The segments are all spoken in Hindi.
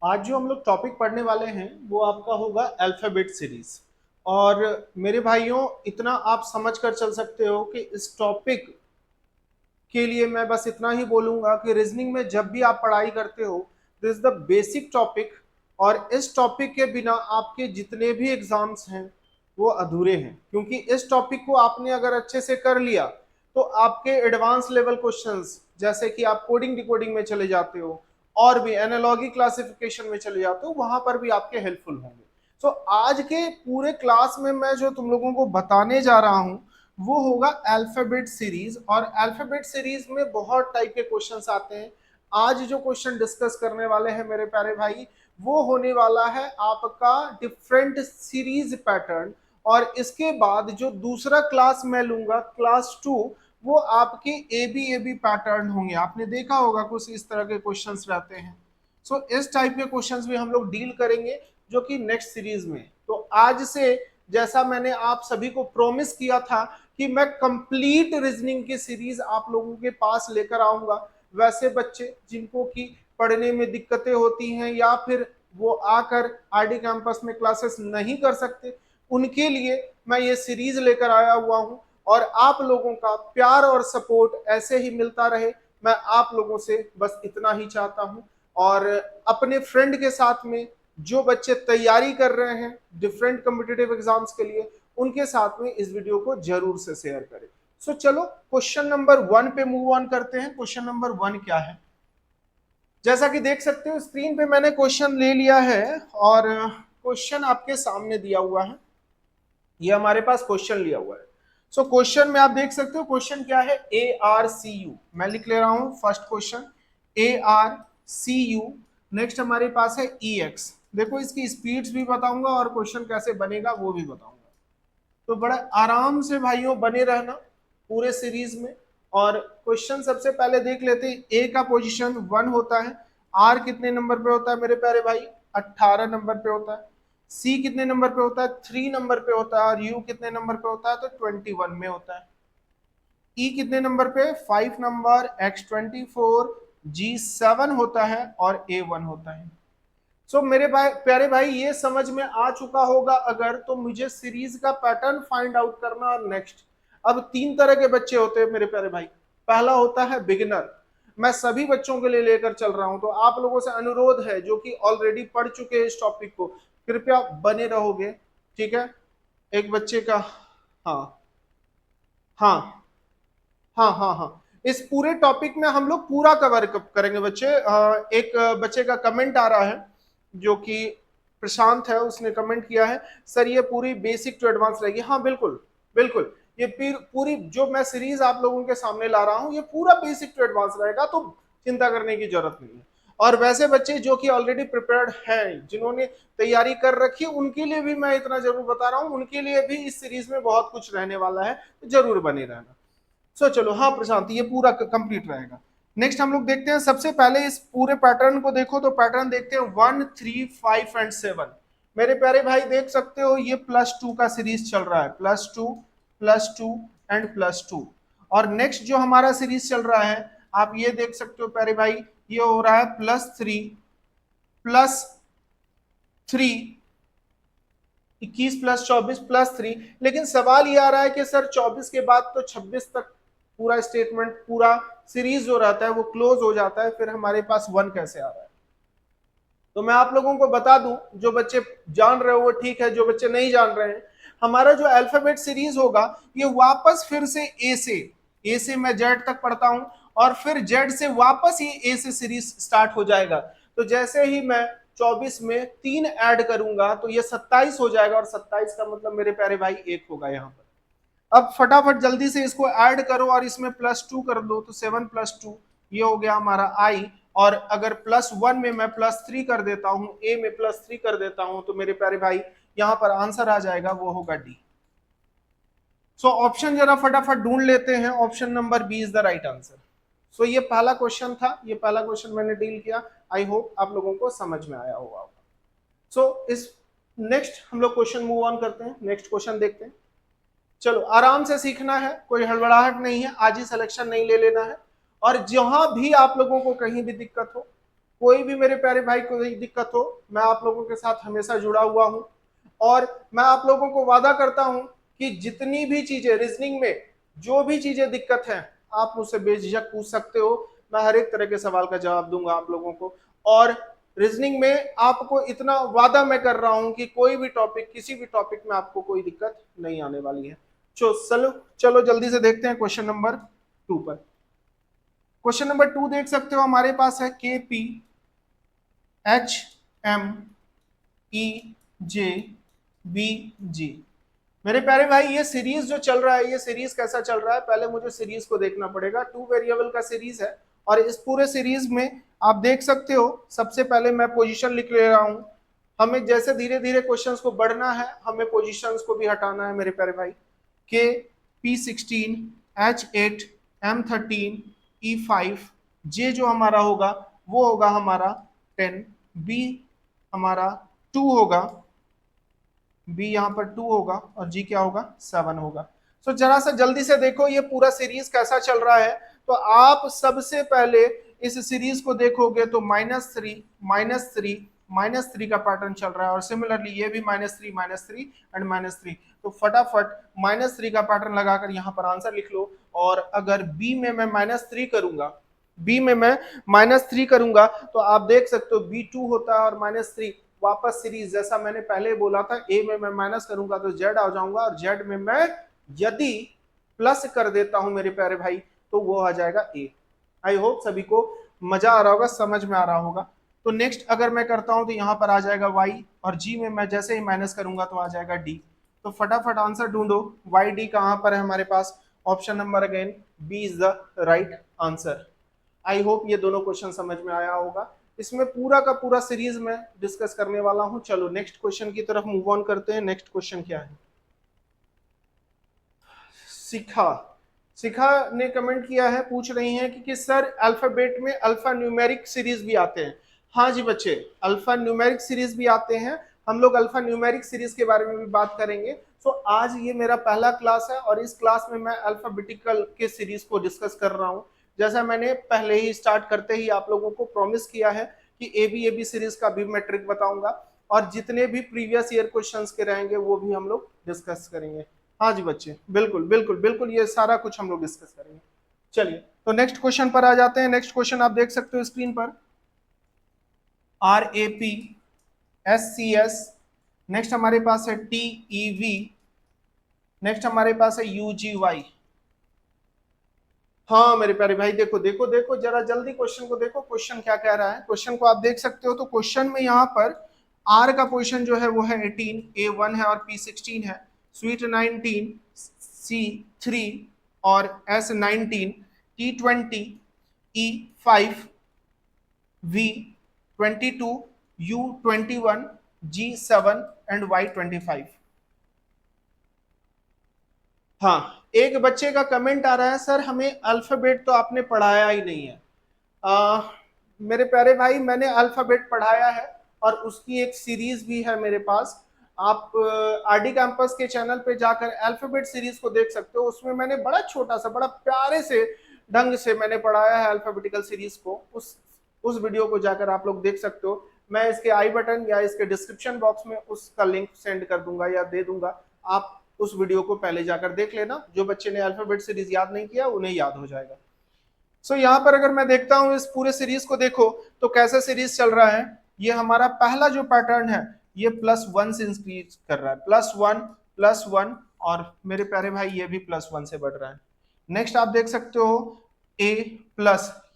आज जो हम लोग टॉपिक पढ़ने वाले हैं वो आपका होगा अल्फाबेट सीरीज। और मेरे भाइयों, इतना आप समझ कर चल सकते हो कि इस टॉपिक के लिए मैं बस इतना ही बोलूंगा कि रीजनिंग में जब भी आप पढ़ाई करते हो, this is the basic topic. और इस टॉपिक के बिना आपके जितने भी एग्जाम्स हैं वो अधूरे हैं, क्योंकि इस टॉपिक को आपने अगर अच्छे से कर लिया तो आपके एडवांस लेवल क्वेश्चंस, जैसे कि आप कोडिंग डिकोडिंग में चले जाते हो और भी एनालॉगी क्लासिफिकेशन में चले जाते हो, वहां पर भी आपके हेल्पफुल होंगे। सो आज के पूरे क्लास में मैं जो तुम लोगों को बताने जा रहा हूं वो होगा अल्फाबेट सीरीज। और अल्फाबेट सीरीज में बहुत टाइप के क्वेश्चंस आते हैं। आज जो क्वेश्चन डिस्कस करने वाले हैं मेरे प्यारे भाई, वो होने वाला है आपका डिफरेंट सीरीज पैटर्न। और इसके बाद जो दूसरा क्लास मैं लूंगा, क्लास 2, वो आपके ए बी पैटर्न होंगे। आपने देखा होगा कुछ इस तरह के क्वेश्चंस रहते हैं। सो इस टाइप के क्वेश्चंस भी हम लोग डील करेंगे जो कि नेक्स्ट सीरीज में। तो आज से, जैसा मैंने आप सभी को प्रॉमिस किया था कि मैं कंप्लीट रीजनिंग की सीरीज आप लोगों के पास लेकर आऊंगा, वैसे बच्चे जिनको कि पढ़ने में दिक्कतें होती हैं या फिर वो आकर आरडी कैंपस में क्लासेस नहीं कर सकते, उनके लिए मैं ये सीरीज लेकर आया हुआ हूं। और आप लोगों का प्यार और सपोर्ट ऐसे ही मिलता रहे, मैं आप लोगों से बस इतना ही चाहता हूं। और अपने फ्रेंड के साथ में जो बच्चे तैयारी कर रहे हैं डिफरेंट कॉम्पिटिटिव एग्जाम्स के लिए, उनके साथ में इस वीडियो को जरूर से शेयर करें। सो चलो क्वेश्चन नंबर 1 पे मूव ऑन करते हैं। क्वेश्चन नंबर 1 क्या है? जैसा कि देख सकते हो स्क्रीन पे मैंने क्वेश्चन ले लिया है और क्वेश्चन आपके सामने दिया हुआ है। ये हमारे पास क्वेश्चन लिया हुआ है। सो क्वेश्चन में आप देख सकते हो क्वेश्चन क्या है, ARCU। मैं लिख ले रहा हूं फर्स्ट क्वेश्चन, ARCU। नेक्स्ट हमारे पास है EX। देखो इसकी स्पीड्स भी बताऊंगा और क्वेश्चन कैसे बनेगा वो भी बताऊंगा। तो बड़ा आराम से भाइयों बने रहना पूरे सीरीज में। और क्वेश्चन सबसे पहले देख लेते हैं। ए का पोजीशन 1 होता है। आर कितने नंबर पे होता है मेरे प्यारे भाई? 18 नंबर पे होता है। सी कितने नंबर पे होता है? 3 नंबर पे होता है। और यू कितने नंबर पे होता है? तो 21 में होता है। ई कितने नंबर पे? 5 नंबर। एक्स 24। जी 7 होता है और A1 होता है। सो मेरे भाई, प्यारे भाई, ये समझ में आ चुका होगा अगर, तो मुझे सीरीज का पैटर्न फाइंड आउट करना। और नेक्स्ट, अब 3 तरह के बच्चे होते हैं मेरे प्यारे भाई। पहला होता है बिगिनर। मैं सभी बच्चों के लिए लेकर चल रहा हूं, तो आप लोगों से अनुरोध है जो कि ऑलरेडी पढ़ चुके हैं इस टॉपिक को, कृपया बने रहोगे। ठीक है? एक बच्चे का, हाँ हाँ हाँ हाँ हाँ, इस पूरे टॉपिक में हम लोग पूरा कवर करेंगे बच्चे। एक बच्चे का कमेंट आ रहा है जो कि प्रशांत है, उसने कमेंट किया है, सर ये पूरी बेसिक टू एडवांस रहेगी। हाँ बिल्कुल बिल्कुल, ये पूरी जो मैं सीरीज आप लोगों के सामने ला रहा हूँ ये पूरा बेसिक टू एडवांस रहेगा, तो चिंता करने की जरूरत नहीं है। और वैसे बच्चे जो कि ऑलरेडी प्रिपेयर्ड हैं, जिन्होंने तैयारी कर रखी है, उनके लिए भी मैं इतना जरूर बता रहा हूँ, उनके लिए भी इस सीरीज में बहुत कुछ रहने वाला है, तो जरूर बने रहना। चलो हाँ प्रशांत, ये पूरा कंप्लीट रहेगा। नेक्स्ट हम लोग देखते हैं, सबसे पहले इस पूरे पैटर्न को देखो, तो पैटर्न देखते हैं 1, 3, 5 एंड 7। मेरे प्यारे भाई देख सकते हो ये +2 का सीरीज चल रहा है, +2, +2 एंड +2। और नेक्स्ट जो हमारा सीरीज चल रहा है, आप ये देख सकते हो प्यारे भाई, ये हो रहा है +3, +3, 21 + 24 +3। लेकिन सवाल ये आ रहा है कि सर 24 के बाद तो 26 तक पूरा स्टेटमेंट, पूरा सीरीज जो रहता है वो क्लोज हो जाता है, फिर हमारे पास 1 कैसे आ रहा है? तो मैं आप लोगों को बता दूं, जो बच्चे जान रहे हो वो ठीक है, जो बच्चे नहीं जान रहे हैं, हमारा जो अल्फाबेट सीरीज होगा ये वापस फिर से ए से मैं जेड तक पढ़ता हूं, और फिर जेड से वापस ये ए से सीरीज स्टार्ट हो जाएगा। तो जैसे ही मैं 24 में 3 ऐड करूंगा तो ये 27 हो जाएगा, और 27 का मतलब मेरे प्यारे भाई 1 होगा यहाँ पर। अब फटाफट जल्दी से इसको ऐड करो और इसमें +2 कर दो, तो 7 + 2 ये हो गया हमारा आई। और अगर +1 में मैं +3 कर देता हूं, ए में +3 कर देता हूं, तो मेरे प्यारे भाई यहां पर आंसर आ जाएगा, वो होगा डी। सो ऑप्शन जरा फटाफट ढूंढ लेते हैं। Option number B is the right answer. So ये पहला क्वेश्चन था, ये पहला क्वेश्चन मैंने डील किया। आई होप आप लोगों को समझ में आया होगा। सो इस नेक्स्ट हम लोग क्वेश्चन मूव ऑन करते हैं, नेक्स्ट क्वेश्चन देखते हैं। चलो आराम से सीखना है, कोई हड़बड़ाहट नहीं है, आज ही सिलेक्शन नहीं ले लेना है। और जहां भी आप लोगों को कहीं भी दिक्कत हो, कोई भी मेरे प्यारे भाई कोई दिक्कत हो, मैं आप लोगों के साथ हमेशा जुड़ा हुआ हूं। और मैं आप लोगों को वादा करता हूं कि जितनी भी चीजें रीजनिंग में, जो भी चीजें दिक्कत है, आप मुझसे बेझिझक पूछ सकते हो। मैं हर एक तरह के सवाल का जवाब दूंगा आप लोगों को। और रीजनिंग में आपको इतना वादा मैं कर रहा हूं कि कोई भी टॉपिक, किसी भी टॉपिक में आपको कोई दिक्कत नहीं आने वाली है। चलो चलो जल्दी से देखते हैं क्वेश्चन नंबर 2 पर। क्वेश्चन नंबर 2 देख सकते हो हमारे पास है KPHMEJBG। मेरे प्यारे भाई ये सीरीज जो चल रहा है, ये सीरीज कैसा चल रहा है, पहले मुझे सीरीज को देखना पड़ेगा। 2 वेरिएबल का सीरीज है और इस पूरे सीरीज में आप देख सकते हो, सबसे पहले मैं पोजीशन लिख ले रहा हूं। हमें जैसे धीरे धीरे क्वेश्चंस को बढ़ना है, हमें पोजीशंस को भी हटाना है मेरे प्यारे भाई। P16 H8 M13 E5 J जो हमारा होगा वो होगा हमारा 10, B हमारा 2 होगा, बी यहाँ पर 2 होगा और जी क्या होगा 7 होगा। सो जरा सा जल्दी से देखो ये पूरा सीरीज कैसा चल रहा है। तो आप सबसे पहले इस सीरीज को देखोगे तो -3 का पैटर्न चल रहा है और सिमिलरली ये भी -3 एंड -3। तो फटाफट -3 का पैटर्न लगाकर यहाँ पर आंसर लिख लो। और अगर बी में मैं -3 करूंगा, बी में मैं -3 करूंगा तो आप देख सकते हो B2 होता है और -3 वापस सीरीज, जैसा मैंने पहले बोला था, ए में मैं माइनस करूंगा तो जेड आ जाऊंगा और जेड में मैं यदि प्लस कर देता हूं मेरे प्यारे भाई तो वो आ जाएगा ए। आई होप सभी को मजा आ रहा होगा, समझ में आ रहा होगा। तो नेक्स्ट अगर मैं करता हूं तो यहां पर आ जाएगा वाई और जी में मैं जैसे ही माइनस करूंगा तो आ जाएगा डी। तो फटाफट आंसर ढूंढो, वाई डी कहां पर है हमारे पास। Option number again B is the right answer. I hope ये दोनों क्वेश्चन समझ में आया होगा। इसमें पूरा का पूरा सीरीज में डिस्कस करने वाला हूं। चलो नेक्स्ट क्वेश्चन की तरफ मूव ऑन करते हैं। नेक्स्ट क्वेश्चन क्या है। शिखा शिखा ने कमेंट किया है, पूछ रही हैं कि सर अल्फाबेट में अल्फा न्यूमेरिक सीरीज भी आते हैं। हाँ जी बच्चे, अल्फा न्यूमेरिक सीरीज भी आते हैं। हम लोग अल्फा न्यूमेरिक सीरीज के बारे में भी बात करेंगे। सो आज ये मेरा पहला क्लास है और इस क्लास में मैं अल्फाबेटिकल के सीरीज को डिस्कस कर रहा हूँ। जैसा मैंने पहले ही स्टार्ट करते ही आप लोगों को प्रॉमिस किया है कि एबी सीरीज का भी मैं ट्रिक बताऊंगा और जितने भी प्रीवियस ईयर क्वेश्चंस के रहेंगे वो भी हम लोग डिस्कस करेंगे। हाँ जी बच्चे, बिल्कुल बिल्कुल बिल्कुल ये सारा कुछ हम लोग डिस्कस करेंगे। चलिए तो नेक्स्ट क्वेश्चन पर आ जाते हैं। नेक्स्ट क्वेश्चन आप देख सकते हो स्क्रीन पर, RAPSCS, नेक्स्ट हमारे पास है TEV, नेक्स्ट हमारे पास है UGY। हाँ मेरे प्यारे भाई देखो देखो देखो जरा जल्दी क्वेश्चन को देखो, क्वेश्चन क्या कह रहा है। क्वेश्चन को आप देख सकते हो। तो क्वेश्चन में यहाँ पर R का पोजीशन जो है वो है 18, A1 है और P16 है, स्वीट 19, C3 और S19, T20, E5, V22, U21, G7 and Y25। हाँ एक बच्चे का कमेंट आ रहा है, सर हमें अल्फाबेट तो आपने पढ़ाया ही नहीं है। मेरे प्यारे भाई मैंने अल्फाबेट पढ़ाया है और उसकी एक सीरीज भी है मेरे पास। आप आरडी कैंपस के चैनल पे जाकर अल्फाबेट सीरीज को देख सकते हो। उसमें मैंने बड़ा छोटा सा बड़ा प्यारे से ढंग से मैंने पढ़ाया है अल्फाबेटिकल सीरीज को। उस वीडियो को जाकर आप लोग देख सकते हो। मैं इसके आई बटन या इसके डिस्क्रिप्शन बॉक्स में उसका लिंक सेंड कर दूंगा या दे दूंगा। आप उस वीडियो को पहले जाकर देख लेना। जो बच्चे ने अल्फाबेट सीरीज याद नहीं किया उन्हें याद हो जाएगा। सो यहाँ पर अगर मैं देखता हूँ इस पूरे सीरीज को देखो तो कैसा सीरीज चल रहा है। ये हमारा पहला जो पैटर्न है ये +1 से इंक्रीज कर रहा है, +1 और मेरे प्यारे भाई ये भी +1 से बढ़ रहा है। नेक्स्ट आप देख सकते हो A+,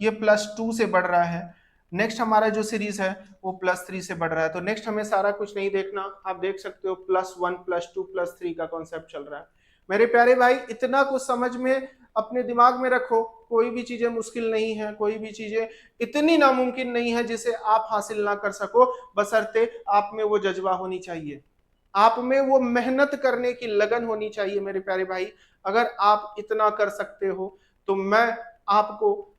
ये +2 से बढ़ रहा है। नेक्स्ट हमारा जो सीरीज है वो +3 से बढ़ रहा है। तो नेक्स्ट हमें सारा कुछ नहीं देखना, आप देख सकते हो +1 +2 +3 का कॉन्सेप्ट चल रहा है। मेरे प्यारे भाई इतना कुछ समझ में अपने दिमाग में रखो, कोई भी चीजें मुश्किल नहीं है, कोई भी चीजें इतनी नामुमकिन नहीं है जिसे आप हासिल ना कर सको, बशर्ते आप में वो जज्बा होनी चाहिए, आप में वो मेहनत करने की लगन होनी चाहिए। मेरे प्यारे भाई अगर आप इतना कर सकते हो तो मैं आपको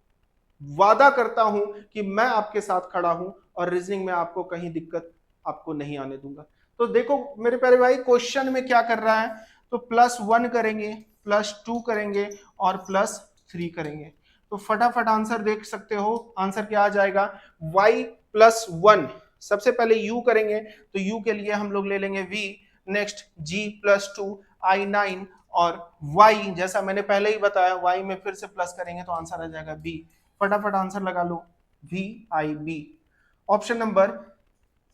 वादा करता हूं कि मैं आपके साथ खड़ा हूं और रीजनिंग में आपको कहीं दिक्कत आपको नहीं आने दूंगा। तो देखो मेरे प्यारे भाई क्वेश्चन में क्या कर रहा है, तो +1 करेंगे, +2 करेंगे और +3 करेंगे। तो फटाफट आंसर देख सकते हो, आंसर क्या आ जाएगा, y+1। सबसे पहले u करेंगे तो u के लिए हम लोग ले लेंगे v, नेक्स्ट g+2 i9 और y जैसा मैंने पहले ही बताया y में फिर से प्लस करेंगे तो आंसर आ जाएगा b। फटाफट आंसर लगा लो, VIB। Option number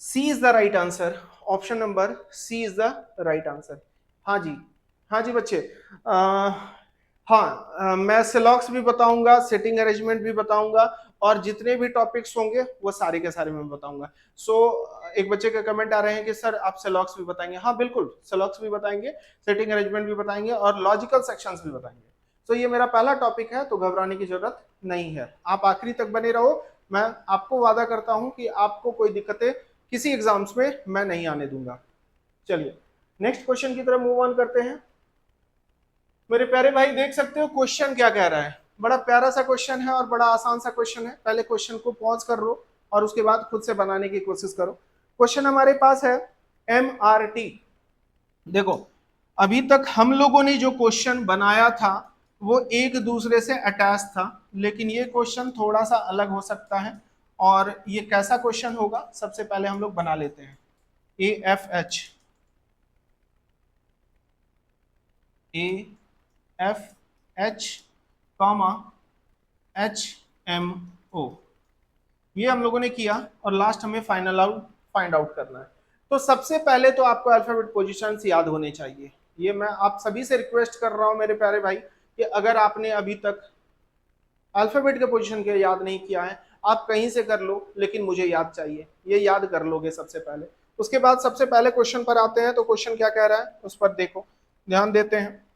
C is the right answer, option number C is the right answer. हाँ जी, हाँ जी बच्चे, हाँ मैं सिलॉक्स भी बताऊंगा, सिटिंग अरेंजमेंट भी बताऊंगा और जितने भी टॉपिक्स होंगे वो सारे के सारे मैं बताऊंगा। सो एक बच्चे का कमेंट आ रहे हैं कि सर आप सिलॉक्स भी बताएंगे। हाँ बिल्कुल, सिलॉक्स भी बताएंगे, सिटिंग अरेंजमेंट भी बताएंगे और लॉजिकल सेक्शंस भी बताएंगे। तो ये मेरा पहला टॉपिक है, तो घबराने की जरूरत नहीं है, आप आखिरी तक बने रहो। मैं आपको वादा करता हूं कि आपको कोई दिक्कतें किसी एग्जाम्स में मैं नहीं आने दूंगा। चलिए नेक्स्ट क्वेश्चन की तरफ मूव ऑन करते हैं। मेरे प्यारे भाई देख सकते हो क्वेश्चन क्या कह रहा है, बड़ा प्यारा सा क्वेश्चन है और बड़ा आसान सा क्वेश्चन है। पहले क्वेश्चन को पॉज कर लो और उसके बाद खुद से बनाने की कोशिश करो। क्वेश्चन हमारे पास है MRT। देखो अभी तक हम लोगों ने जो क्वेश्चन बनाया था वो एक दूसरे से अटैच था, लेकिन ये क्वेश्चन थोड़ा सा अलग हो सकता है। और ये कैसा क्वेश्चन होगा, सबसे पहले हम लोग बना लेते हैं। AFH कॉमा HMO, ये हम लोगों ने किया और लास्ट हमें फाइंड आउट करना है। तो सबसे पहले तो आपको अल्फाबेट पोजीशंस याद होने चाहिए। ये मैं आप सभी से रिक्वेस्ट कर रहा हूं मेरे प्यारे भाई कि अगर आपने अभी तक अल्फाबेट के पोजीशन के याद नहीं किया है, आप कहीं से कर लो, लेकिन मुझे याद चाहिए, ये याद कर लोगे सबसे पहले। उसके बाद सबसे पहले क्वेश्चन पर आते हैं। तो क्वेश्चन क्या कह रहा है उस पर देखो, ध्यान देते हैं।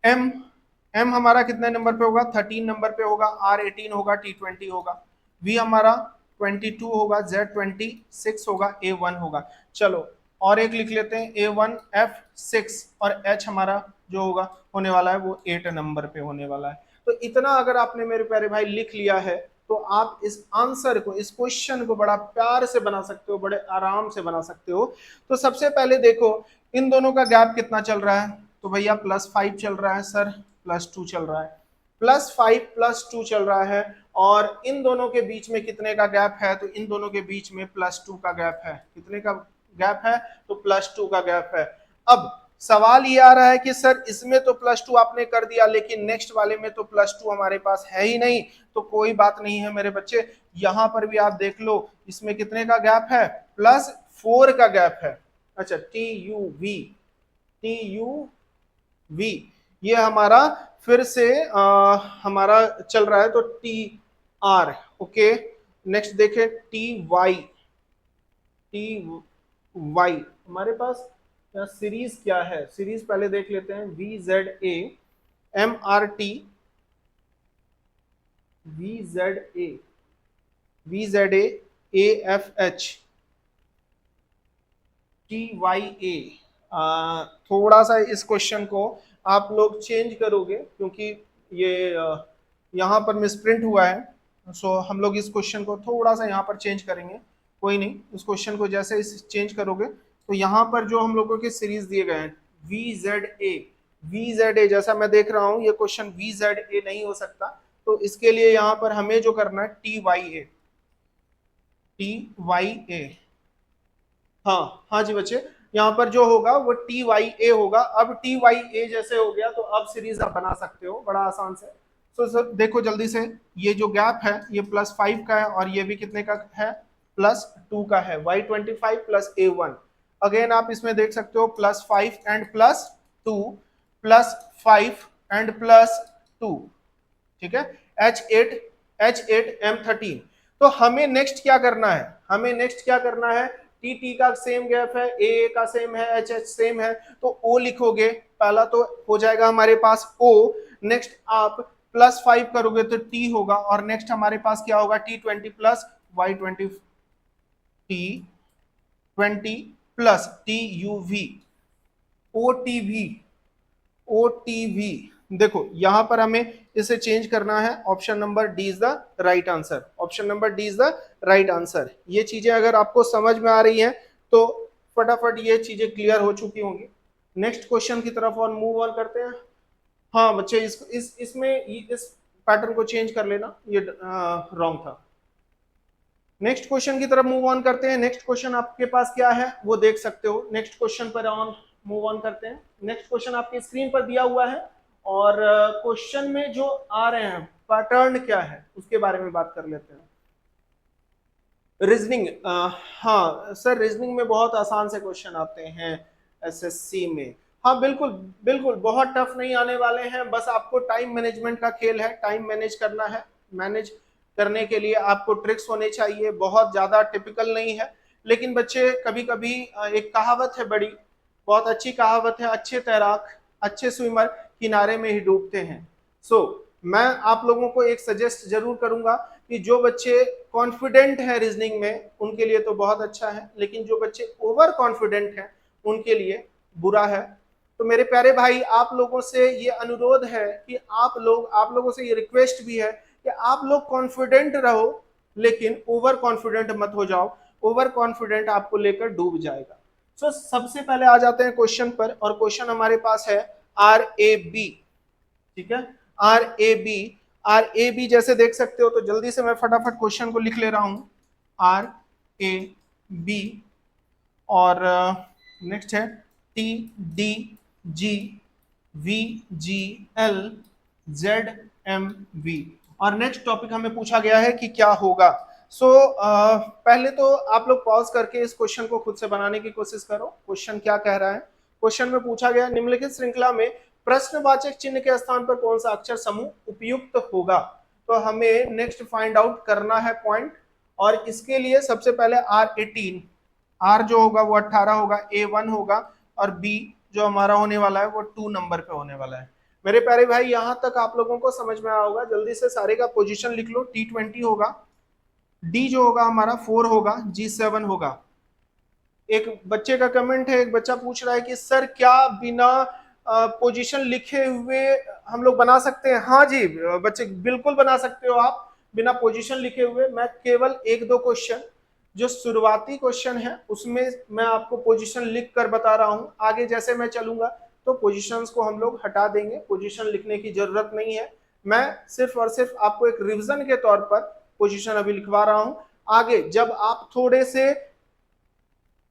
एम हमारा कितने नंबर पे होगा, 13 नंबर पे होगा, R18 होगा, T20 होगा, V हमारा 22 होगा, Z26 होगा, A1 होगा। चलो और एक लिख लेते हैं, A1F6 और H हमारा जो होगा होने वाला है वो 8 नंबर पे होने वाला है। तो इतना अगर आपने मेरे प्यारे भाई लिख लिया है तो आप इस आंसर को, इस क्वेश्चन को बड़ा प्यार से बना सकते हो, बड़े आराम से बना सकते हो। तो सबसे पहले देखो इन दोनों का गैप कितना चल रहा है, तो भैया +5 चल रहा है सर, +2 चल रहा है, +5 +2 चल रहा है। और इन दोनों के बीच में कितने का गैप है, तो इन दोनों के बीच में +2 का गैप है। कितने का गैप है, तो +2 का गैप है। अब सवाल ये आ रहा है कि सर इसमें तो +2 आपने कर दिया, लेकिन नेक्स्ट वाले में तो +2 हमारे पास है ही नहीं। तो कोई बात नहीं है मेरे बच्चे, यहां पर भी आप देख लो इसमें कितने का गैप है, +4 का गैप है। अच्छा TUV ये हमारा फिर से हमारा चल रहा है, तो TR ओके। नेक्स्ट देखें TY हमारे पास सीरीज क्या है, सीरीज पहले देख लेते हैं। VZA MRT VZA AFH TYA। थोड़ा सा इस क्वेश्चन को आप लोग चेंज करोगे क्योंकि ये यहाँ पर मिसप्रिंट हुआ है। सो हम लोग इस क्वेश्चन को थोड़ा सा यहाँ पर चेंज करेंगे। कोई नहीं, इस क्वेश्चन को जैसे इस चेंज करोगे तो यहाँ पर जो हम लोगों के सीरीज दिए गए हैं VZA जैसा मैं देख रहा हूँ, ये क्वेश्चन VZA नहीं हो सकता। तो इसके लिए यहाँ पर हमें जो करना है TYA। हाँ जी बच्चे, यहाँ पर जो होगा वो TYA होगा। अब TYA जैसे हो गया तो अब सीरीज आप बना सकते हो बड़ा आसान से। तो सर देखो जल्दी से, ये जो गैप है ये +5 का है और ये भी कितने का है, +2 का है। Y25 + A1 अगेन आप इसमें देख सकते हो +5 एंड +2 +5 एंड +2, ठीक है। H8 M13। तो हमें नेक्स्ट क्या करना है, हमें नेक्स्ट क्या करना है, टी का सेम गैप है, ए का सेम है, एच सेम है, तो ओ लिखोगे। पहला तो हो जाएगा हमारे पास ओ, नेक्स्ट आप +5 करोगे तो टी होगा और नेक्स्ट हमारे पास क्या होगा, T20 + Y20 T20 + TUV OTV। देखो यहां पर हमें इसे चेंज करना है। Option number D is the right answer, option number D is the right answer. ये चीजें अगर आपको समझ में आ रही हैं तो फटाफट ये चीजें क्लियर हो चुकी होंगी। नेक्स्ट क्वेश्चन की तरफ और मूव ऑन करते हैं। हाँ बच्चे इस पैटर्न को चेंज कर लेना, ये रॉन्ग था। नेक्स्ट क्वेश्चन की तरफ मूव ऑन करते हैं। नेक्स्ट क्वेश्चन आपके पास क्या है वो देख सकते हो। नेक्स्ट क्वेश्चन पर मूव ऑन करते हैं। नेक्स्ट क्वेश्चन आपकी स्क्रीन पर दिया हुआ है और क्वेश्चन में जो आ रहे हैं पैटर्न क्या है उसके बारे में बात कर लेते हैं। रीजनिंग, हाँ सर रीजनिंग में बहुत आसान से क्वेश्चन आते हैं एसएससी में। हाँ बिल्कुल बिल्कुल, बहुत टफ नहीं आने वाले हैं, बस आपको टाइम मैनेजमेंट का खेल है, टाइम मैनेज करना है। मैनेज करने के लिए आपको ट्रिक्स होने चाहिए, बहुत ज्यादा टिपिकल नहीं है। लेकिन बच्चे कभी कभी एक कहावत है बड़ी, बहुत अच्छी कहावत है, अच्छे तैराक अच्छे स्विमर किनारे में ही डूबते हैं। मैं आप लोगों को एक सजेस्ट जरूर करूंगा कि जो बच्चे कॉन्फिडेंट हैं रीजनिंग में उनके लिए तो बहुत अच्छा है, लेकिन जो बच्चे ओवर कॉन्फिडेंट हैं उनके लिए बुरा है। तो मेरे प्यारे भाई आप लोगों से ये अनुरोध है कि आप लोगों से ये रिक्वेस्ट भी है कि आप लोग कॉन्फिडेंट रहो, लेकिन ओवर कॉन्फिडेंट मत हो जाओ। ओवर कॉन्फिडेंट आपको लेकर डूब जाएगा। सबसे पहले आ जाते हैं क्वेश्चन पर, और क्वेश्चन हमारे पास है RAB। ठीक है, RAB जैसे देख सकते हो, तो जल्दी से मैं फटाफट क्वेश्चन को लिख ले रहा हूं। RAB और नेक्स्ट है TDGVGLZMV। और नेक्स्ट टॉपिक हमें पूछा गया है कि क्या होगा। पहले तो आप लोग पॉज करके इस क्वेश्चन को खुद से बनाने की कोशिश करो। क्वेश्चन क्या कह रहा है? क्वेश्चन में पूछा गया निम्नलिखित श्रृंखला में प्रश्नवाचक चिन्ह के स्थान पर कौन सा अक्षर समूह उपयुक्त होगा। तो हमें नेक्स्ट फाइंड आउट करना है पॉइंट, और इसके लिए सबसे पहले R18, R जो होगा वो 18 होगा, A1 होगा, और B जो हमारा होने वाला है वो 2 नंबर पे होने वाला है। मेरे प्यारे भाई यहां तक आप लोगों को समझ में आया होगा। जल्दी से सारे का पोजीशन लिख लो। T20 होगा, D जो होगा हमारा 4 होगा, G7 होगा। एक बच्चे का कमेंट है, एक बच्चा पूछ रहा है कि सर क्या बिना पोजीशन लिखे हुए हम लोग बना सकते हैं? हाँ जी बच्चे बिल्कुल बना सकते हो आप बिना पोजीशन लिखे हुए। मैं केवल एक दो क्वेश्चन जो शुरुआती क्वेश्चन है उसमें मैं आपको पोजीशन लिख कर बता रहा हूं। आगे जैसे मैं चलूंगा तो पोजीशंस को हम लोग हटा देंगे, पोजीशन लिखने की जरूरत नहीं है। मैं सिर्फ और सिर्फ आपको एक रिवीजन के तौर पर पोजीशन अभी लिखवा रहा हूं। आगे जब आप थोड़े से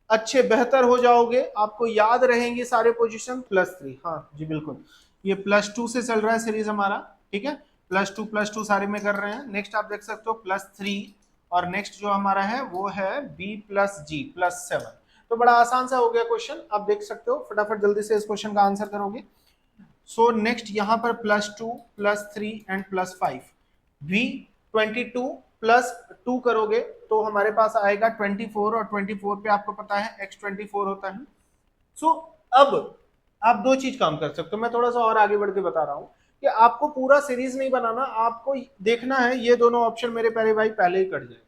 अच्छे बेहतर हो जाओगे, आपको याद रहेंगे सारे पोजीशन। +3, हाँ जी बिल्कुल, ये +2 से चल रहा है सीरीज हमारा। ठीक है, +2 सारे में कर रहे हैं। नेक्स्ट आप देख सकते हो +3, और नेक्स्ट जो हमारा है वो है B+G +7। तो बड़ा आसान सा हो गया क्वेश्चन, आप देख सकते हो। फटाफट जल्दी से इस क्वेश्चन का आंसर करोगे। नेक्स्ट यहाँ पर +2 +3 एंड +5, V22 +2 करोगे तो हमारे पास आएगा 24, और 24 पे आपको पता है X24 होता है। अब आप दो चीज काम कर सकते हो। मैं थोड़ा सा और आगे बढ़ के बता रहा हूं कि आपको पूरा सीरीज नहीं बनाना, आपको देखना है ये दोनों ऑप्शन मेरे प्यारे भाई पहले ही कट जाएगा।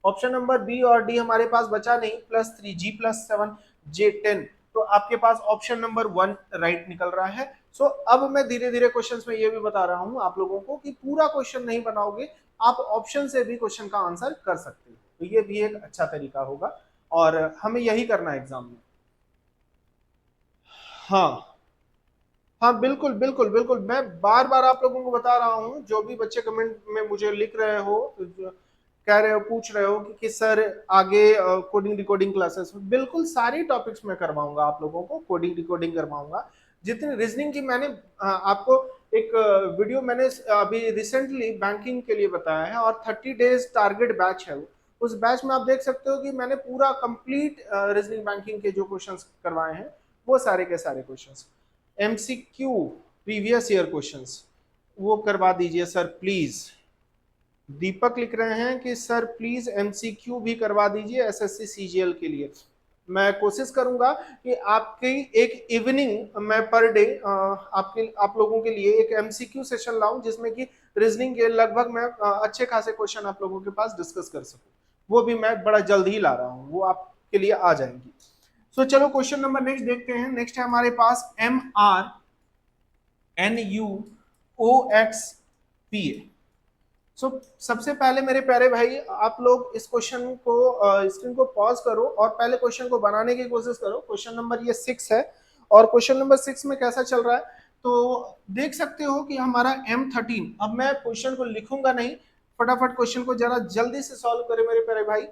ऑप्शन नंबर B और D हमारे पास बचा नहीं, +3 G+7 J10, तो आपके पास ऑप्शन नंबर 1 राइट निकल रहा है। अब मैं धीरे धीरे क्वेश्चंस में ये भी बता रहा हूं आप लोगों को कि पूरा क्वेश्चन नहीं बनाओगे, आप ऑप्शन से भी क्वेश्चन का आंसर कर सकते हो, तो ये भी एक अच्छा तरीका होगा और हमें यही करना है एग्जाम में। हाँ हाँ बिल्कुल बिल्कुल बिल्कुल, मैं बार बार आप लोगों को बता रहा हूँ। जो भी बच्चे कमेंट में मुझे लिख रहे हो, कह रहे हो, पूछ रहे हो कि सर आगे कोडिंग डिकोडिंग क्लासेस, बिल्कुल सारी टॉपिक्स में करवाऊंगा आप लोगों को, कोडिंग डिकोडिंग करवाऊंगा। जितनी रीजनिंग की मैंने आपको एक वीडियो मैंने अभी रिसेंटली बैंकिंग के लिए बताया है, और 30 डेज टारगेट बैच है। उस बैच में आप देख सकते हो कि मैंने पूरा कंप्लीट रीजनिंग बैंकिंग के जो क्वेश्चंस करवाए हैं वो सारे के सारे questions, MCQ previous year questions, वो करवा दीजिए सर प्लीज। दीपक लिख रहे हैं कि सर प्लीज MCQ भी करवा दीजिए SSC CGL के लिए। मैं कोशिश करूंगा कि आपकी एक इवनिंग मैं पर डे आप लोगों के लिए एक MCQ सेशन लाऊं, जिसमें कि रीजनिंग के लगभग मैं अच्छे खासे क्वेश्चन आप लोगों के पास डिस्कस कर सकूं। वो भी मैं बड़ा जल्द ही ला रहा हूं, वो आपके लिए आ जाएंगी। चलो क्वेश्चन नंबर नेक्स्ट देखते हैं। नेक्स्ट है हमारे पास MRNUOXPA। सबसे पहले मेरे प्यारे भाई आप लोग इस क्वेश्चन को स्क्रीन को पॉज करो और पहले क्वेश्चन को बनाने की कोशिश करो। क्वेश्चन नंबर ये 6 है, और क्वेश्चन नंबर 6 में कैसा चल रहा है, तो देख सकते हो कि हमारा M13, अब मैं क्वेश्चन को लिखूंगा नहीं, फटाफट क्वेश्चन को जरा जल्दी से सॉल्व करें मेरे प्यारे भाई।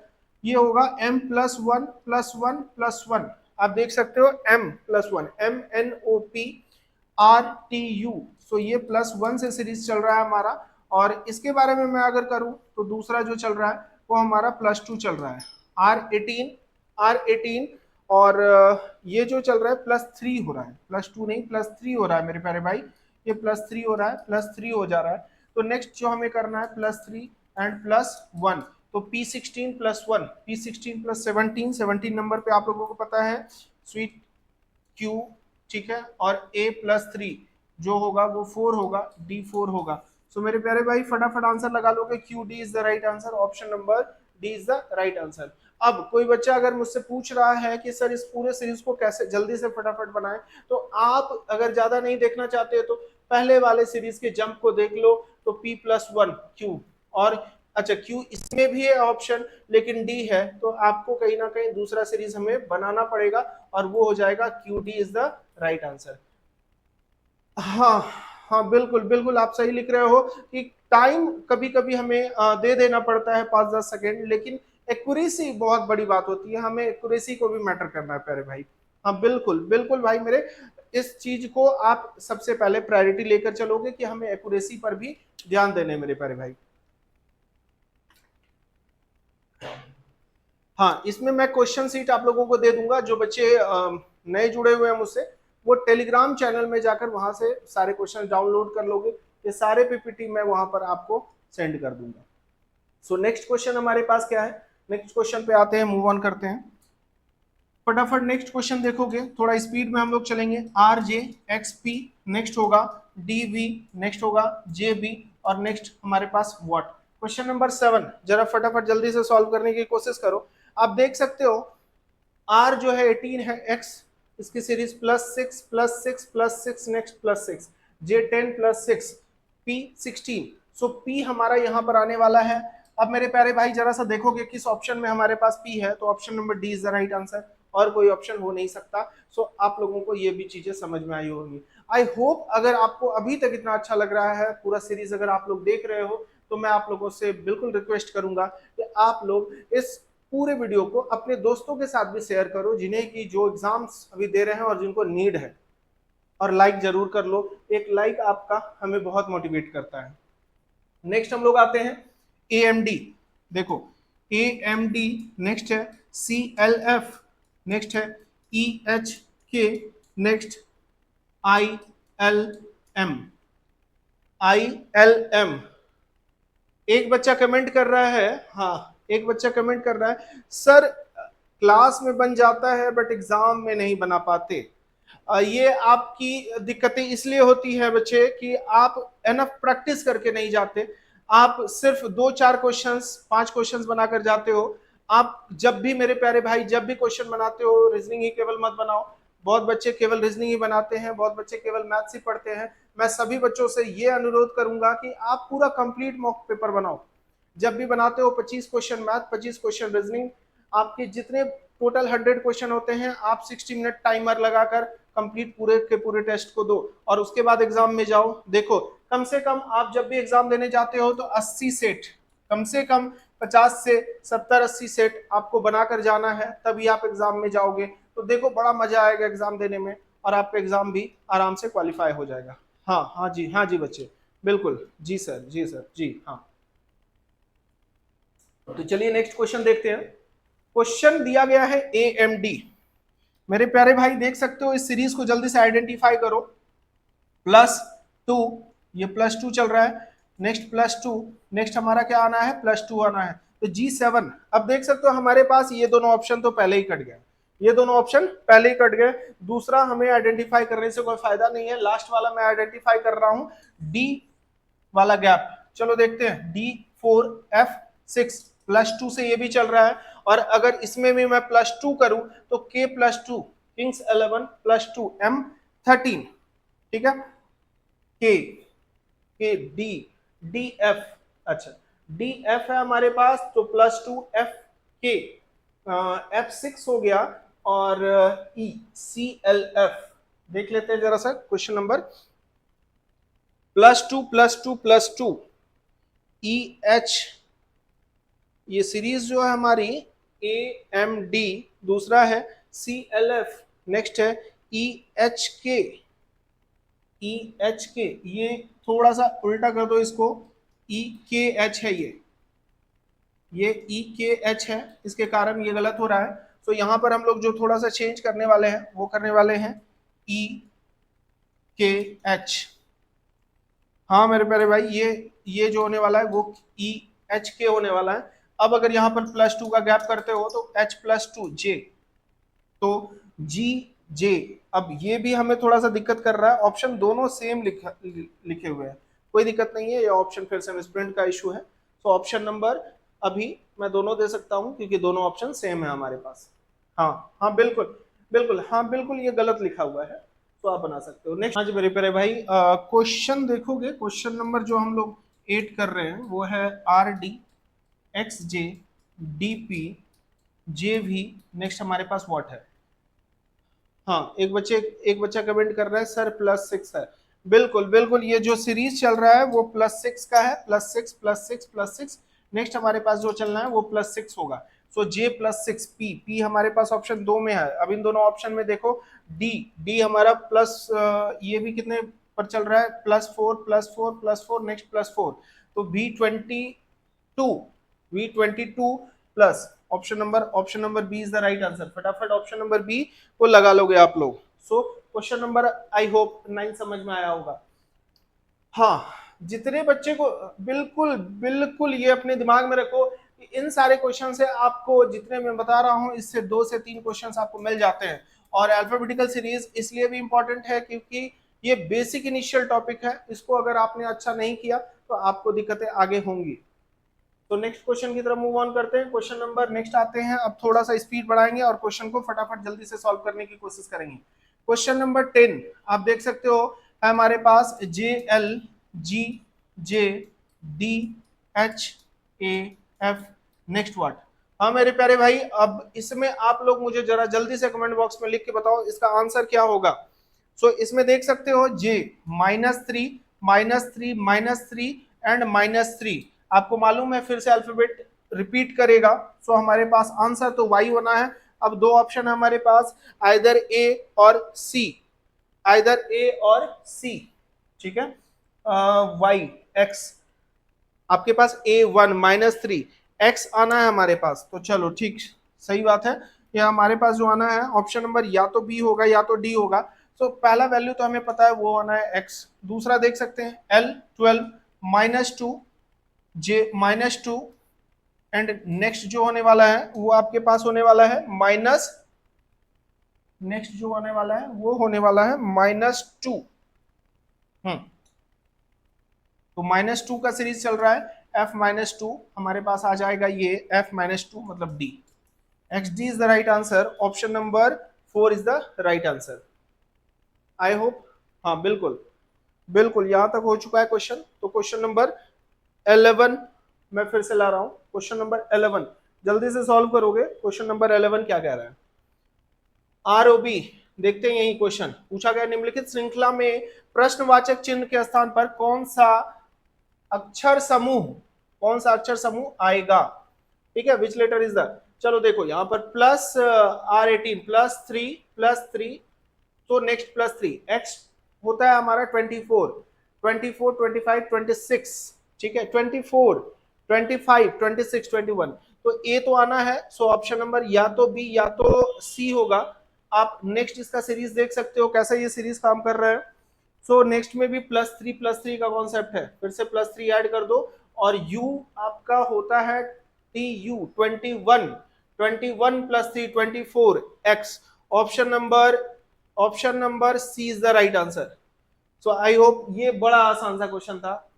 ये होगा M+1+1+1, आप देख सकते हो M+1, MNOPRTU, सो ये +1 से सीरीज चल रहा है हमारा। और इसके बारे में मैं अगर करूं तो दूसरा जो चल रहा है वो हमारा +2 चल रहा है, R18, और ये जो चल रहा है +3 हो रहा है, +2 नहीं +3 हो रहा है मेरे प्यारे भाई, ये +3 हो रहा है, +3 हो जा रहा है। तो नेक्स्ट जो हमें करना है +3 एंड +1, तो P16+1, P16+17, 17 नंबर पे आप लोगों को पता है स्वीट Q, ठीक है, और A+3 जो होगा वो 4 होगा, D4 होगा। सो मेरे प्यारे भाई फटाफट आंसर लगा लोगे, QD is the right answer, option number D is the right answer. अब कोई बच्चा अगर मुझसे पूछ रहा है कि सर इस पूरे सीरीज को कैसे जल्दी से फटाफट बनाएं, तो आप अगर ज्यादा नहीं देखना चाहते हो तो पहले वाले सीरीज के जंप को देख लो, तो P+1 Q, और अच्छा Q इसमें भी है ऑप्शन लेकिन D है, तो आपको कहीं ना कहीं दूसरा सीरीज हमें बनाना पड़ेगा और वो हो जाएगा QD is the right answer. हाँ हाँ बिल्कुल बिल्कुल, आप सही लिख रहे हो कि टाइम कभी कभी हमें दे देना पड़ता है 5-10 सेकेंड, लेकिन एक्यूरेसी बहुत बड़ी बात होती है, हमें एक्यूरेसी को भी मैटर करना है प्यारे भाई। हाँ बिल्कुल बिल्कुल भाई मेरे, इस चीज को आप सबसे पहले प्रायोरिटी लेकर चलोगे कि हमें एक्यूरेसी पर भी ध्यान देने मेरे प्यारे भाई। हाँ इसमें मैं क्वेश्चन सीट आप लोगों को दे दूंगा, जो बच्चे नए जुड़े हुए हैं मुझसे वो टेलीग्राम चैनल में जाकर वहां से सारे क्वेश्चन डाउनलोड कर लोगे, ये सारे पीपीटी मैं वहां पर आपको सेंड कर दूंगा। सो नेक्स्ट क्वेश्चन हमारे पास क्या है, नेक्स्ट क्वेश्चन पे आते हैं, मूव ऑन करते हैं फटाफट। नेक्स्ट क्वेश्चन देखोगे, थोड़ा स्पीड में हम लोग चलेंगे। RJ XP, नेक्स्ट होगा DV, नेक्स्ट होगा JB, और नेक्स्ट हमारे पास वॉट। क्वेश्चन नंबर 7 जरा फटाफट जल्दी से सॉल्व करने की कोशिश करो। आप देख सकते हो R जो है 18 है, X इसकी सीरीज +6+6+6, नेक्स्ट +6, J10+6, P16, सो P हमारा यहाँ पर आने वाला है। अब मेरे प्यारे भाई जरा सा देखोगे किस ऑप्शन में हमारे पास P है, तो option number D is the right answer, और कोई ऑप्शन हो नहीं सकता। सो आप लोगों को ये भी चीजें समझ में आई होंगी। आई होप अगर आपको अभी तक इतना अच्छा लग रहा है, पूरा सीरीज अगर आप लोग देख रहे हो, तो मैं आप लोगों से बिल्कुल रिक्वेस्ट करूंगा कि आप लोग इस पूरे वीडियो को अपने दोस्तों के साथ भी शेयर करो, जिन्हें की जो एग्जाम्स अभी दे रहे हैं और जिनको नीड है, और लाइक जरूर कर लो, एक लाइक आपका हमें बहुत मोटिवेट करता है। नेक्स्ट हम लोग आते हैं AMD, देखो AMD, नेक्स्ट है CLF, नेक्स्ट है EHK, नेक्स्ट ILM, ILM। एक बच्चा कमेंट कर रहा है, हाँ एक बच्चा कमेंट कर रहा है सर क्लास में बन जाता है बट एग्जाम में नहीं बना पाते। ये आपकी दिक्कतें इसलिए होती है बच्चे कि आप एनफ प्रैक्टिस करके नहीं जाते, आप सिर्फ 2-4 क्वेश्चंस 5 क्वेश्चंस बनाकर जाते हो। आप जब भी मेरे प्यारे भाई जब भी क्वेश्चन बनाते हो, रीजनिंग ही केवल मत बनाओ, बहुत बच्चे केवल रीजनिंग ही बनाते हैं, बहुत बच्चे केवल मैथ्स ही पढ़ते हैं। मैं सभी बच्चों से ये अनुरोध करूंगा कि आप पूरा कंप्लीट मॉक पेपर बनाओ, जब भी बनाते हो 25 क्वेश्चन मैथ, 25 क्वेश्चन रीजनिंग, आपके जितने टोटल 100 क्वेश्चन होते हैं, आप 60 मिनट टाइमर लगाकर कंप्लीट पूरे के पूरे टेस्ट को दो, और उसके बाद एग्जाम में जाओ। देखो कम से कम आप जब भी एग्जाम देने जाते हो तो 80 सेट, कम से कम 50 से 70-80 सेट आपको बनाकर जाना है, तभी आप एग्जाम में जाओगे। तो देखो बड़ा मजा आएगा एग्जाम देने में, और आपका एग्जाम भी आराम से क्वालिफाई हो जाएगा। हाँ हाँ जी बच्चे, बिल्कुल जी सर जी सर जी हाँ। तो चलिए नेक्स्ट क्वेश्चन देखते हैं। क्वेश्चन दिया गया है AMD, मेरे प्यारे भाई देख सकते हो, इस सीरीज को जल्दी से आइडेंटिफाई करो। +2, ये +2 चल रहा है, नेक्स्ट +2, नेक्स्ट हमारा क्या आना है, +2 आना है, तो G7। अब देख सकते हो हमारे पास ये दोनों ऑप्शन तो पहले ही कट गए, ये दोनों ऑप्शन पहले ही कट गए, दूसरा हमें आइडेंटिफाई करने से कोई फायदा नहीं है, लास्ट वाला मैं आइडेंटिफाई कर रहा हूं, D वाला गैप। चलो देखते हैं, D4F6, +2 से ये भी चल रहा है, और अगर इसमें भी मैं +2 करूं तो K+2, किंग्स 11 +2 M13, ठीक है, K K D DF, अच्छा DF है हमारे पास, तो +2 FK, F6 हो गया, और E CLF। देख लेते हैं जरा सा क्वेश्चन नंबर +2 ई एच, ये सीरीज जो है हमारी AMD, दूसरा है CLF, नेक्स्ट है EHK। EHK, ये थोड़ा सा उल्टा कर दो इसको, EKH है ये EKH है, इसके कारण ये गलत हो रहा है। तो यहां पर हम लोग जो थोड़ा सा चेंज करने वाले हैं वो करने वाले हैं EKH। हाँ मेरे प्यारे भाई, ये जो होने वाला है वो EHK होने वाला है। अब अगर यहाँ पर +2 का गैप करते हो तो H+2J, तो GJ। अब ये भी हमें थोड़ा सा दिक्कत कर रहा है, ऑप्शन दोनों सेम लिखे हुए हैं, कोई दिक्कत नहीं है, ये ऑप्शन फिर से मिसप्रिंट का इशू है। तो ऑप्शन नंबर अभी मैं दोनों दे सकता हूं क्योंकि दोनों ऑप्शन सेम है हमारे पास। हाँ हाँ बिल्कुल बिल्कुल, हाँ बिल्कुल ये गलत लिखा हुआ है, तो आप बना सकते हो। नेक्स्ट, हाँ जी मेरे प्यारे भाई, क्वेश्चन देखोगे, क्वेश्चन नंबर जो हम लोग 8 कर रहे हैं वो है RD XJ DP JV, next हमारे पास व्हाट है। हाँ एक बच्चा कमेंट कर रहा है सर +6 है, बिल्कुल बिल्कुल, ये जो सीरीज चल रहा है वो +6 का है, +6 +6 +6। नेक्स्ट हमारे पास जो चलना है वो +6 होगा। सो J+6 P हमारे पास ऑप्शन 2 में है। अब इन दोनों ऑप्शन में देखो, D हमारा प्लस, ये भी कितने पर चल रहा है, +4 नेक्स्ट +4, तो V22 plus option number B is the right answer. फटाफट ऑप्शन नंबर बी को लगा लोगे आप लोग। So question number I hope 9 समझ में आया होगा। हाँ, जितने बच्चे को, बिल्कुल बिल्कुल ये अपने दिमाग में रखो कि इन सारे क्वेश्चन से आपको, जितने मैं बता रहा हूं, इससे 2 से 3 क्वेश्चंस आपको मिल जाते हैं। और अल्फाबेटिकल सीरीज इसलिए भी इंपॉर्टेंट है क्योंकि ये बेसिक इनिशियल टॉपिक है, इसको अगर आपने अच्छा नहीं किया तो आपको दिक्कतें आगे होंगी। तो नेक्स्ट क्वेश्चन की तरफ मूव ऑन करते हैं। क्वेश्चन नंबर नेक्स्ट आते हैं, अब थोड़ा सा स्पीड बढ़ाएंगे और क्वेश्चन को फटाफट जल्दी से सॉल्व करने की कोशिश करेंगे। क्वेश्चन नंबर 10 आप देख सकते हो है हमारे पास JLGJDHAF, नेक्स्ट वर्ड। हाँ मेरे प्यारे भाई, अब इसमें आप लोग मुझे जरा जल्दी से कमेंट बॉक्स में लिख के बताओ इसका आंसर क्या होगा। सो इसमें देख सकते हो J -3 एंड -3, आपको मालूम है, फिर से अल्फाबेट रिपीट करेगा। सो हमारे पास आंसर तो वाई होना है। अब 2 ऑप्शन है हमारे पास, आइदर ए और सी, ठीक है, वाई एक्स, आपके पास A1 -3 एक्स आना है हमारे पास, तो चलो ठीक, सही बात है। ये हमारे पास जो आना है ऑप्शन नंबर या तो बी होगा या तो डी होगा। तो पहला वैल्यू तो हमें पता है वो आना है एक्स। दूसरा देख सकते हैं L12 -2 J -2, एंड नेक्स्ट जो होने वाला है वो आपके पास होने वाला है नेक्स्ट जो होने वाला है वो होने वाला है -2। तो -2 का सीरीज चल रहा है, F -2 हमारे पास आ जाएगा, ये F -2 मतलब D। XD is the right answer, option number 4 is the right answer. I hope, हाँ बिल्कुल बिल्कुल, यहां तक हो चुका है क्वेश्चन। तो क्वेश्चन नंबर 11 मैं फिर से ला रहा हूं, क्वेश्चन नंबर 11 जल्दी से सॉल्व करोगे। क्वेश्चन नंबर 11 क्या कह रहा है, ROB, देखते हैं यही क्वेश्चन पूछा गया, निम्नलिखित श्रृंखला में प्रश्नवाचक चिन्ह के स्थान पर कौन सा अक्षर समूह आएगा, ठीक है, विच लेटर इज द, चलो देखो यहाँ पर +R18 +3 तो नेक्स्ट +3, x होता है हमारा 24 25 26, ठीक है, 24 25 26 21, तो ए तो आना है। सो ऑप्शन नंबर या तो बी या तो सी होगा। आप नेक्स्ट इसका सीरीज देख सकते हो कैसा ये सीरीज काम कर रहा है। सो नेक्स्ट में भी +3 का कॉन्सेप्ट है, फिर से +3 ऐड कर दो, और u आपका होता है TU 21 +3 24 x, option number C is the right answer. So I hope ये बड़ा आसान सा क्वेश्चन था,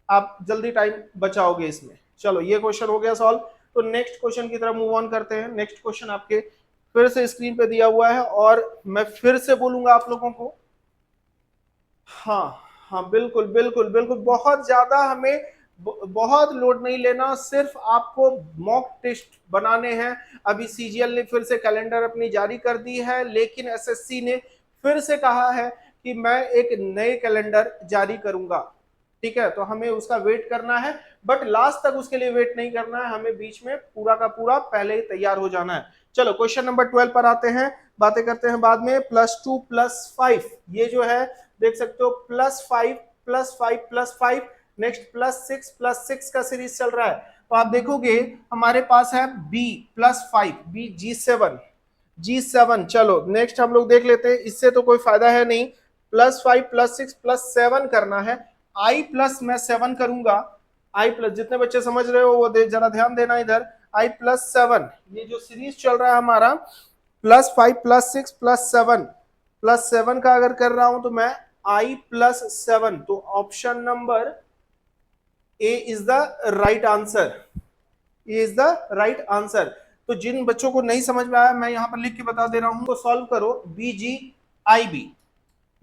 आप जल्दी टाइम बचाओगे इसमें। चलो ये क्वेश्चन हो गया सॉल्व। तो नेक्स्ट क्वेश्चन की तरफ मूव ऑन करते हैं। नेक्स्ट क्वेश्चन आपके फिर से स्क्रीन पे दिया हुआ है और मैं फिर से बोलूंगा आप लोगों को, हाँ हाँ बिल्कुल बिल्कुल बिल्कुल, बहुत ज्यादा हमें बहुत लोड नहीं लेना, सिर्फ आपको मॉक टेस्ट बनाने हैं। अभी CGL ने फिर से कैलेंडर अपनी जारी कर दी है, लेकिन SSC ने फिर से कहा है कि मैं एक नए कैलेंडर जारी करूंगा। ठीक है, तो हमें उसका वेट करना है, बट लास्ट तक उसके लिए वेट नहीं करना है, हमें बीच में पूरा का पूरा पहले ही तैयार हो जाना है। चलो क्वेश्चन नंबर 12 पर आते हैं, बातें करते हैं बाद में। +2 +5, ये जो है देख सकते हो, +5 +5 +5, नेक्स्ट +6 का सीरीज चल रहा है। तो आप देखोगे हमारे पास है b +5, b G7। चलो नेक्स्ट हम लोग देख लेते हैं, इससे तो कोई फायदा है नहीं। +5 +6 +7 करना है, i प्लस मैं 7 करूंगा, i प्लस, जितने बच्चे समझ रहे हो वो जरा ध्यान देना इधर, i +7, ये जो सीरीज चल रहा है हमारा +5 +6 +7 का अगर कर रहा हूं तो मैं i +7, तो option number A is the right answer, ये इज द राइट आंसर। तो जिन बच्चों को नहीं समझ में आया मैं यहां पर लिख के बता दे रहा हूं, तो सॉल्व करो BGIB,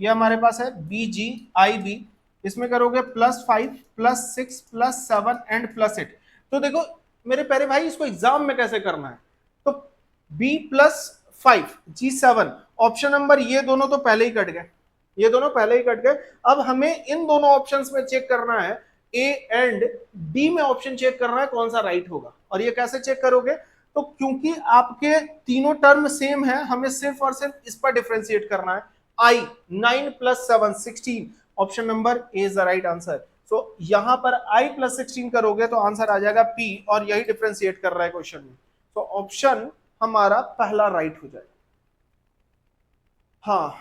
ये हमारे पास है BGIB, इसमें करोगे +5 +6 +7 एंड +8। तो देखो मेरे प्यारे भाई, इसको एग्जाम में कैसे करना है, तो B +5 G7, ऑप्शन नंबर, ये दोनों तो पहले ही कट गए, ये दोनों पहले ही कट गए। अब हमें इन दोनों ऑप्शंस में चेक करना है, ए एंड डी में ऑप्शन चेक करना है कौन सा राइट होगा। और ये कैसे चेक करोगे, तो क्योंकि आपके तीनों टर्म सेम है, हमें सिर्फ और सिर्फ इस पर डिफरेंशिएट करना है। I 9 + 7 16, option number A is the right answer. So यहां पर I +16 करोगे तो आंसर आ जाएगा P, और यही डिफरेंशिएट कर रहा है क्वेश्चन में, तो ऑप्शन हमारा पहला राइट हो जाएगा। हाँ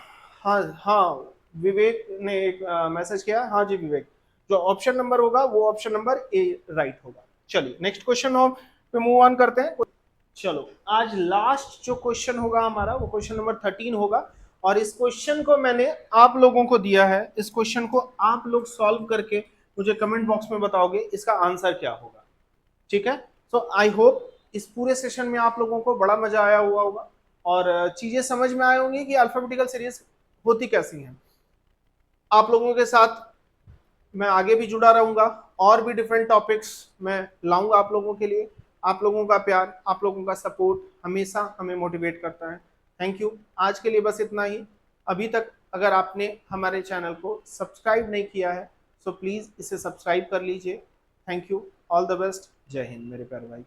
हाँ हाँ, विवेक ने एक मैसेज किया, हाँ जी विवेक, जो ऑप्शन नंबर होगा वो ऑप्शन नंबर ए राइट होगा। चलिए नेक्स्ट क्वेश्चन पे मूव ऑन करते हैं। चलो आज लास्ट जो क्वेश्चन होगा हमारा वो क्वेश्चन नंबर 13 होगा, और इस क्वेश्चन को मैंने आप लोगों को दिया है, इस क्वेश्चन को आप लोग सॉल्व करके मुझे कमेंट बॉक्स में बताओगे इसका आंसर क्या होगा, ठीक है। सो आई होप इस पूरे सेशन में आप लोगों को बड़ा मजा आया हुआ होगा, और चीजें समझ में आई होंगी कि अल्फाबेटिकल सीरीज होती कैसी है। आप लोगों के साथ मैं आगे भी जुड़ा रहूंगा, और भी डिफरेंट टॉपिक्स मैं लाऊंगा आप लोगों के लिए। आप लोगों का प्यार, आप लोगों का सपोर्ट हमेशा हमें मोटिवेट करता है। थैंक यू, आज के लिए बस इतना ही। अभी तक अगर आपने हमारे चैनल को सब्सक्राइब नहीं किया है, सो प्लीज़ इसे सब्सक्राइब कर लीजिए। Thank you, all the best, जय हिंद मेरे प्यारे भाई।